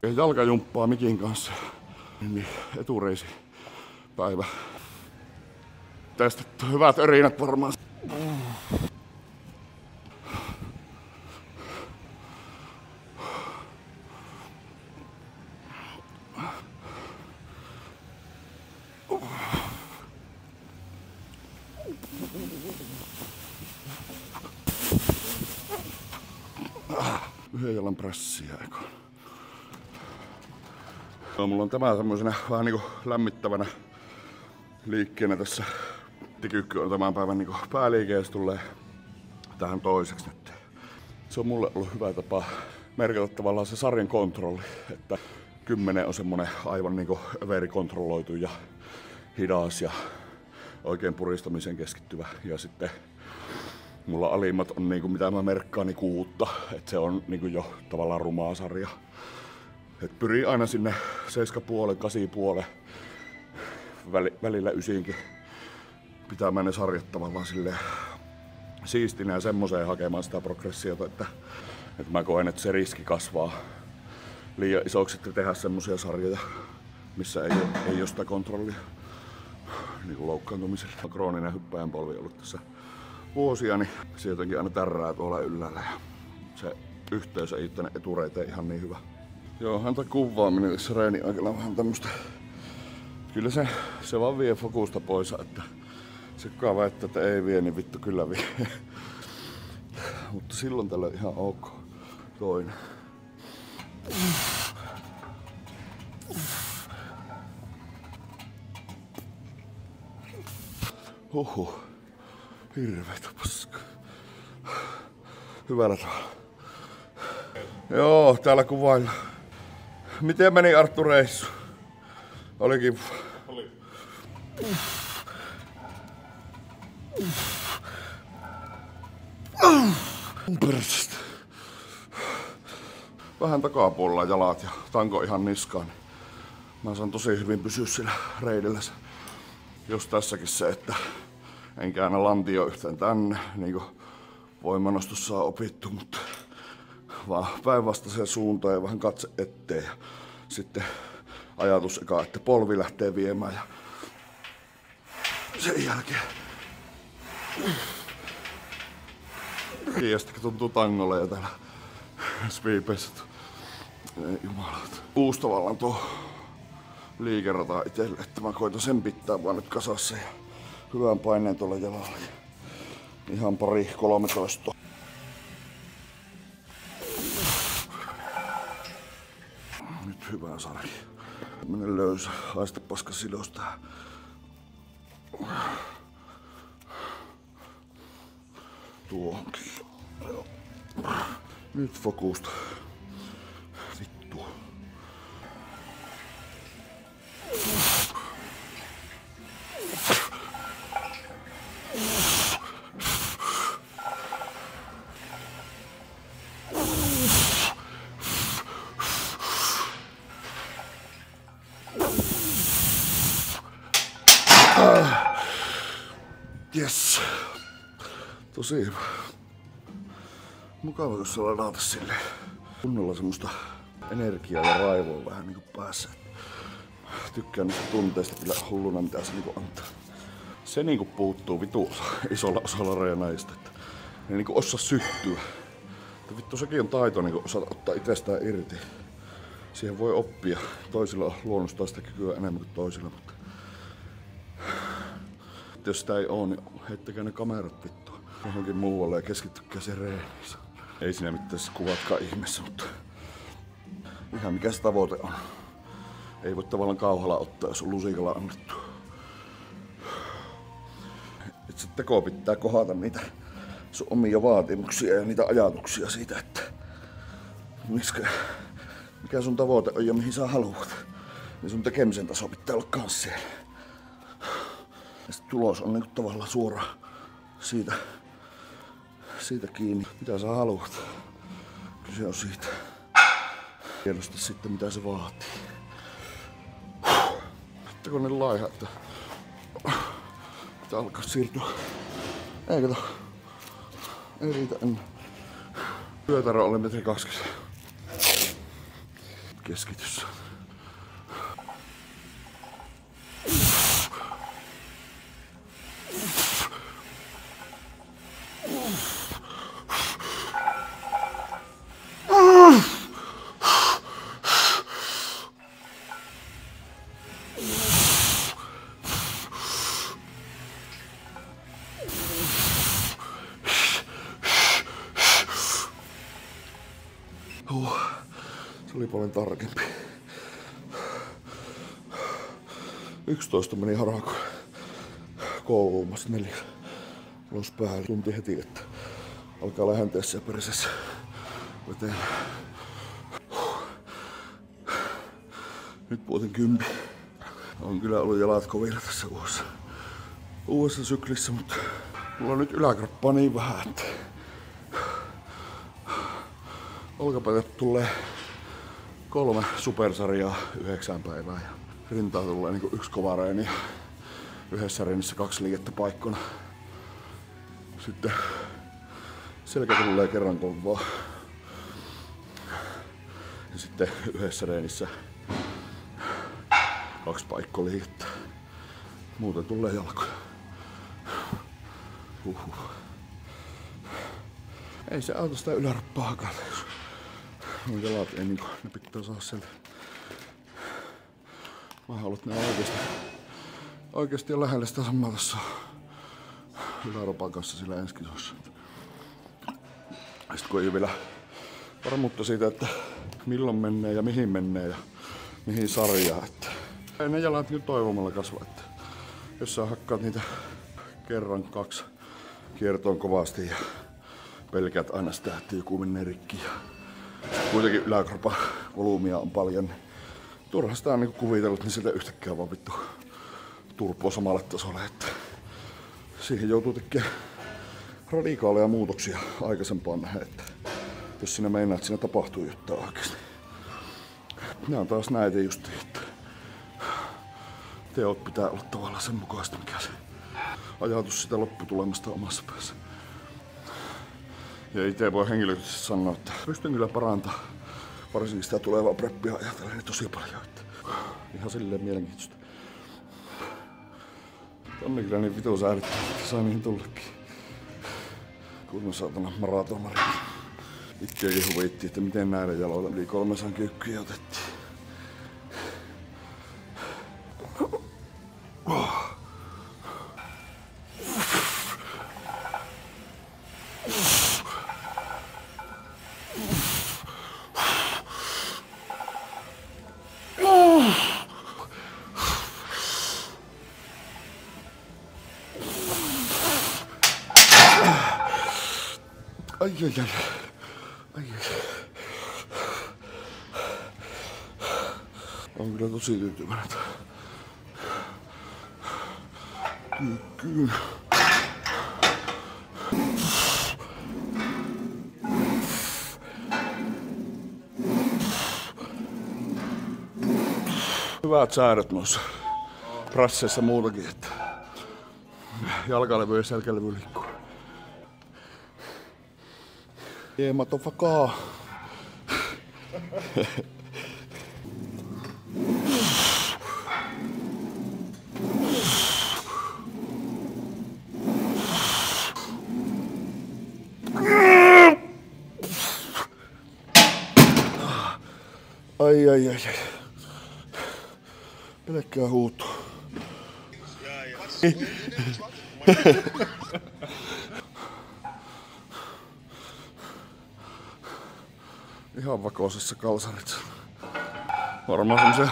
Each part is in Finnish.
Jalkajumppaa Mikin kanssa. Niin etureisi päivä. Tästä hyvät örinät varmaan. Yhden jalan prässiä eikö? No, mulla on tämä semmosena vähän niinku lämmittävänä liikkeenä tässä. Tikyykky on tämän päivän niinku pääliike ja se tulee tähän toiseksi nyt. Se on mulle ollut hyvä tapa merkata tavallaan se sarjan kontrolli, että 10 on semmonen aivan niinku överikontrolloitu ja hidas ja oikein puristamiseen keskittyvä. Ja sitten mulla alimmat on niinku mitä mä merkkaan niin 6, että se on niinku jo tavallaan rumaa sarja. Et pyrii aina sinne 7,5, 8,5, välillä 9 pitämään ne sarjat tavallaan silleen siistinä ja semmoseen hakemaan sitä progressiota, että mä koen, että se riski kasvaa liian isoksi, että tehdä semmosia sarjoja, missä ei ole sitä kontrollia niin loukkaantumiselle. Krooninen hyppäjänpolvi ollut tässä vuosia, niin se jotenkin aina tärrää tuolla yllällä ja se yhteys ei tänne etureiteen ihan niin hyvä. Joo, häntä kuvaaminen tässä reinin aikana vähän tämmöstä. Kyllä se vaan vie fokusta pois, että se kukaan väittää, että ei vie, niin vittu kyllä vie. Mutta silloin tällä ihan ok. Toinen. Huhhuh. Hirveetä paskaa. Hyvällä tavalla. Joo, täällä kuvailla. Miten meni Arttu reissu? Oli kiva. Oli. Vähän takapuolella jalat ja tanko ihan niskaan. Mä saan tosi hyvin pysyä sillä reidellä. Just tässäkin se, että en käännä lantio yhtään tänne, niin kuin voimanostus saa opittu, mutta vaan päinvastaiseen suuntaan ja vähän katse eteen. Ja sitten ajatus eka, että polvi lähtee viemään ja sen jälkeen kiiästä tuntuu tangolle ja täällä sviipeissä. Ei jumalauta. Uusi tavallaan tuo liikerata itselle, että mä koitan sen pitää vaan nyt kasassa ja hyvän paineen tuolla jalalla. Ihan 13. Nyt hyvä sarja. Mene löysä, haista paska sidosta. Tuohonkin. Nyt fokusta. Vittu. Yes. Tosi hyvä. Mukava, jos saa ladata silleen kunnolla semmoista energiaa ja raivoa vähän niinku päässä. Tykkään niistä tunteista kyllä hulluna, mitä se niinku antaa. Se niinku puuttuu isolla osalla reenaajista, että ne niinku osaa syttyä. Että vittu sekin on taito niinku osata ottaa itsestään irti. Siihen voi oppia. Toisilla on luonnostaan sitä kykyä enemmän kuin toisilla, mutta jos sitä ei oo, niin heittäkää ne kamerat vittu johonkin muualle ja keskittykää se reeniin. Ei siinä mitään kuvatkaan ihmeessä, mutta ihan mikä se tavoite on. Ei voi tavallaan kauhalla ottaa, jos on lusikalla annettu. Itse teko pitää kohdata niitä sun omia vaatimuksia ja niitä ajatuksia siitä, että mikä sun tavoite on ja mihin sä haluat. Niin sun tekemisen taso pitää olla kans siellä. Ja sit tulos on niinku tavallaan suoraan siitä kiinni, mitä sä haluat. Kyse on siitä. Tiedosta sitten, mitä se vaatii. Sitten kun ne laiha, että pitää alkaa siirtyä. Ei kato. Ei riitä enää. Pyötärö oli 1,20 m. Keskitys. Se oli paljon tarkempi. 11 meni harhaan, kun kouluumassa 4 ulos päälle. Tunti heti, että alkaa lähenteä siellä perisessä veteen. Nyt puotin 10. On kyllä ollut jalat kovilla tässä uudessa syklissä, mutta mulla on nyt yläkroppaa niin vähän, että olkapäät tulee 3 supersarjaa 9 päivää ja rintaa tulee niinku 1 kova reeni ja yhdessä reenissä 2 liikettä paikkona. Sitten selkä tulee kerran kovaa. Ja sitten yhdessä reenissä 2 paikkoliikettä. Muuten tulee jalkoja. Ei se auta sitä ylärappaa hakata, jos mun jalat ei niinku, ne pitää saada sieltä. Mä haluan, että ne on oikeesti jo lähellä sitä samaa tässä ylärapan kanssa sillä ensi kisossa. Sitten kun ei ole vielä varmuutta siitä, että milloin menee ja mihin sarjaan. Että ei ne jalat nyt toivomalla kasva, että jos sä hakkaat niitä kerran 2 kiertoon kovasti ja pelkäät aina sitä, että joku menee rikki ja kuitenkin yläkropan volyymia on paljon, niin turha sitä on niinku kuvitellut, niin sieltä yhtäkkiä vaan vittu turpoa samalle tasolle, että siihen joutuu tekemään radikaaleja muutoksia aikaisempaan nähdä, että jos sinä meinaat, että siinä tapahtuu jotain oikeesti. Nämä on taas näitä justiin, että teot pitää olla tavallaan sen mukaista, mikä se ajatus sitä lopputulemasta omassa päässä. Ja itse voi henkilökohtaisesti sanoa, että pystyn kyllä parantamaan varsinkin sitä tulevaa preppia ajatellen niin tosi paljon. Että ihan silleen mielenkiintoista. Onni kyllä niin vitu säädittää, että saa niihin tullakin. Kunnon saatana maratonari. Itseäkin huvittiin, että miten näiden jaloilla yli 300 kyykkyjä otettiin. Ai. On kyllä tosi tyytyväinen kyykkyyn. Hyvät säädöt noissa prasseissa muutakin, että jalkalevy ja selkälevy liikkuu. Motherfucker. Ai. Pelkkää huutoa. Ihan vakoisessa kalsarit. Varmaan semmosia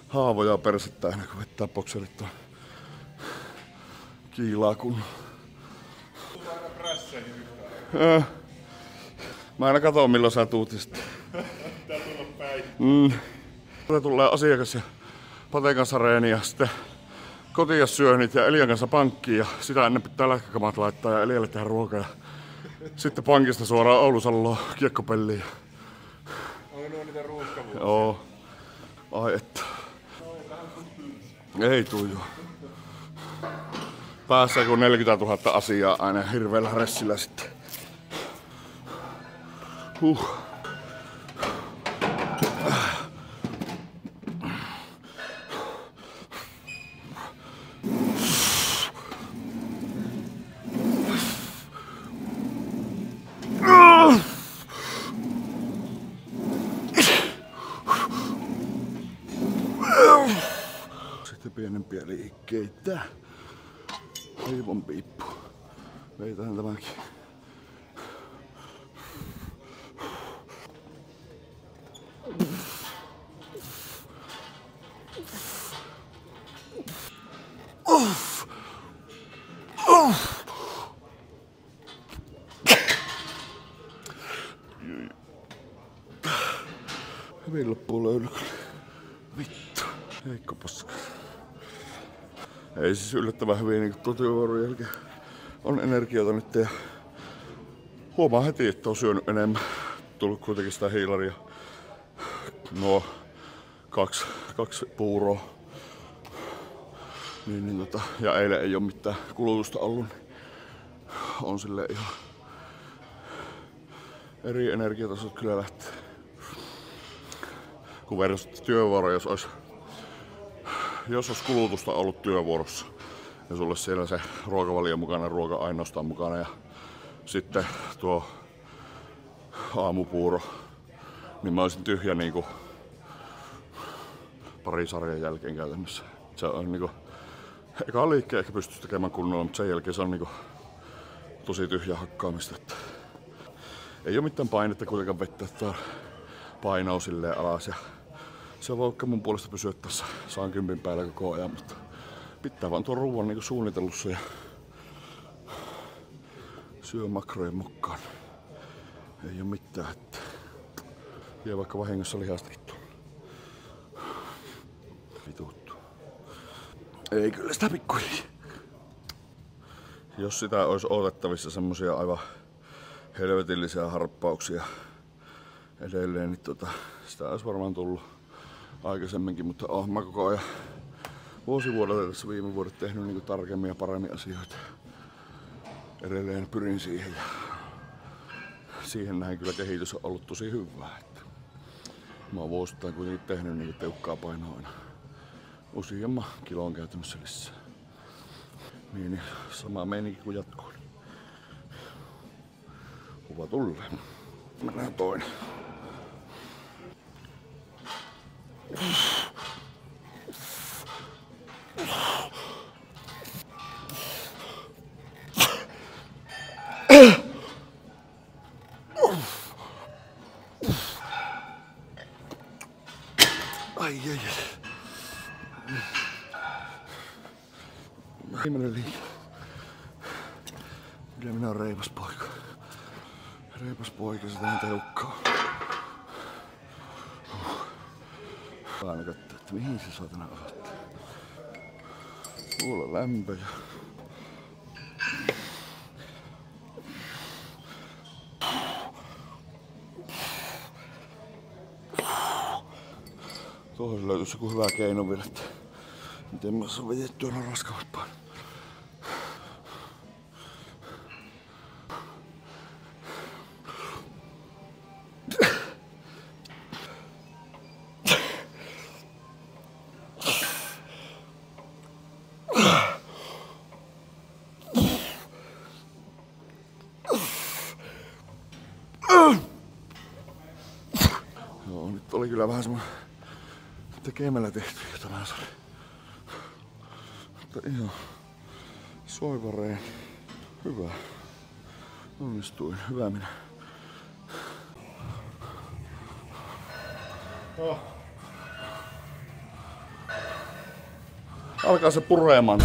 haavoja persettä aina kun vettää bokserit tuon kiilaa kun. Mä aina katon milloin sä tuut sitten. Pitää tulla päin. Tulee asiakas ja Paten kanssa reeni ja sitten kotiin syönnit ja Elian kanssa pankkiin ja sitä ennen pitää lätkäkamat laittaa ja Elialle tehdä ruokaa ja sitten pankista suoraan Oulusalloon kiekkopelliin. Onko nuo niitä ruuhkavuuksia? Joo. Ai että. Ei tuu joo. Päässä kun 40 000 asiaa aina hirveellä ressillä sitten. sitten pienempiä liikkeitä. Aivon piippu. Veitähän tämäkin. Hyvin loppuu löyly. Vittu. Heikko paska. Ei siis yllättävän hyvin niin tuon työvuoron jälkeen on energiaa nyt ja huomaa heti, että on syönyt enemmän. Tullut kuitenkin sitä hiilaria. Nuo kaksi puuroa. Ja eilen ei oo mitään kulutusta ollut. On sille ihan eri energiatasot kyllä lähtee. Kun verrasit työvuoroa, jos olisi kulutusta ollut työvuorossa ja sulle siellä se ruokavalio mukana, ruoka ainoastaan mukana ja sitten tuo aamupuuro, niin mä olisin tyhjä niinku pari sarjan jälkeen käytännössä. Se on niinku ekaan liikkeen ehkä pystyisi tekemään kunnolla, mutta sen jälkeen se on niinku tosi tyhjä hakkaamista. Että ei oo mitään painetta kuitenkaan vettä, että painaa silleen alas ja se voi vaikka mun puolesta pysyä tässä 110 päällä koko ajan, mutta pitää vaan tuon ruuan niinku suunnitellussa ja syö makrojen mukaan. Ei oo mitään, että vie vaikka vahingossa lihastakin tuolla. Vituttu. Ei kyllä sitä pikkuhiljaa. Jos sitä olisi odotettavissa semmosia aivan helvetillisiä harppauksia edelleen, niin sitä olisi varmaan tullut aikaisemminkin, mutta mä koko ajan vuosivuodelta tässä viime vuodet tehnyt niin tarkemmin ja paremmin asioita. Edelleen pyrin siihen ja siihen näin kyllä kehitys on ollut tosi hyvää. Että mä oon vuosittain kuitenkin tehnyt niin teukkaa painoa aina useamman kilon käytännössä lisää. Niin sama meininki kuin jatkuu. Kuva tulee. Mennään toinen. Ai. Viimeinen liike. Kyllä minä oon reipas poika. Reipas poika, se tähän teukkaa. Aina kattoo, että mihin se saatana osoittaa. Kuule lämpö ja... Tuohon löytyisi joku hyvä keino vielä, että miten mä saan vetettyä noin raskavat painot. Joo, nyt oli kyllä vähän semmoinen tekemällä tehty tänään sarja. Mutta ihan soivareen. Hyvä. Onnistuin. Hyvä minä. Alkaa se puremaan.